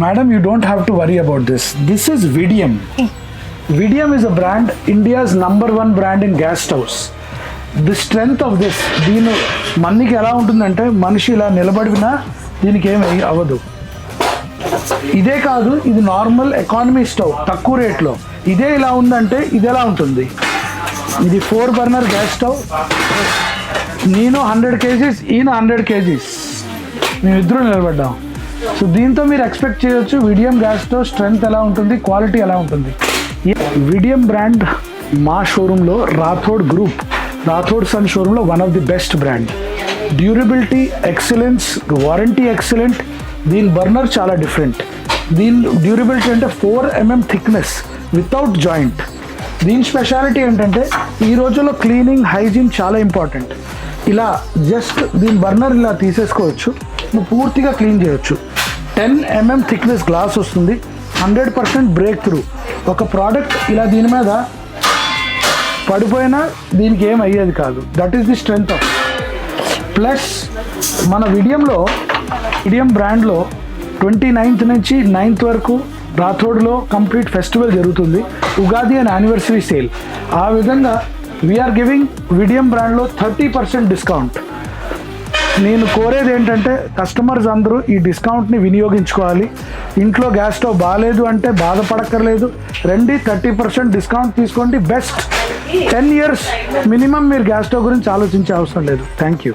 Madam, you don't have to worry about this. This is Vidium. Vidium is a brand, India's #1 brand in gas stoves. The strength of this, దీని మన్నికి ఎలా ఉంటుందంటే మనిషి ఇలా నిలబడినా దీనికి ఏమి అవ్వదు. ఇదే కాదు, ఇది నార్మల్ ఎకానమీ స్టవ్, తక్కువ రేట్లో. ఇదే ఇలా ఉందంటే ఇది ఎలా ఉంటుంది? ఇది 4 బర్నర్ గ్యాస్ స్టవ్. నేను 100 kgs, ఈయన 100 kgs, మేమిద్దరూ నిలబడ్డాం. సో దీంతో మీరు ఎక్స్పెక్ట్ చేయొచ్చు విడియం గ్యాస్ స్టవ్ స్ట్రెంగ్త్ ఎలా ఉంటుంది, క్వాలిటీ ఎలా ఉంటుంది. విడియం బ్రాండ్ మా షోరూంలో రాథోడ్ గ్రూప్, రాథోడ్ సన్ షోరూంలో one of the best brand. Durability excellence, warranty excellent. దీని బర్నర్ చాలా డిఫరెంట్. దీని డ్యూరబిలిటీ అంటే 4 mm థిక్నెస్ వితౌట్ జాయింట్. దీని స్పెషాలిటీ ఏంటంటే ఈ రోజుల్లో క్లీనింగ్, హైజీన్ చాలా ఇంపార్టెంట్. ఇలా జస్ట్ దీని బర్నర్ ఇలా తీసేసుకోవచ్చు, నువ్వు పూర్తిగా క్లీన్ చేయొచ్చు. 10 mm థిక్నెస్ గ్లాస్ వస్తుంది, 100% బ్రేక్ త్రూ. ఒక ప్రోడక్ట్ ఇలా దీని మీద పడిపోయినా దీనికి ఏం అయ్యేది కాదు. That is the strength of. Plus మన విడియం బ్రాండ్లో 29th నుంచి 9th వరకు రాథోడ్లో కంప్లీట్ ఫెస్టివల్ జరుగుతుంది, ఉగాది అండ్ యానివర్సరీ సేల్. ఆ విధంగా వీఆర్ గివింగ్ విడియం బ్రాండ్లో 30% డిస్కౌంట్. నేను కోరేది ఏంటంటే కస్టమర్స్ అందరూ ఈ డిస్కౌంట్ని వినియోగించుకోవాలి. ఇంట్లో గ్యాస్ స్టవ్ బాగాలేదు అంటే బాధపడక్కర్లేదు, రండి 30% డిస్కౌంట్ తీసుకోండి. బెస్ట్ 10 years మినిమం మీరు గ్యాస్ స్టవ్ గురించి ఆలోచించే అవసరం లేదు. Thank you.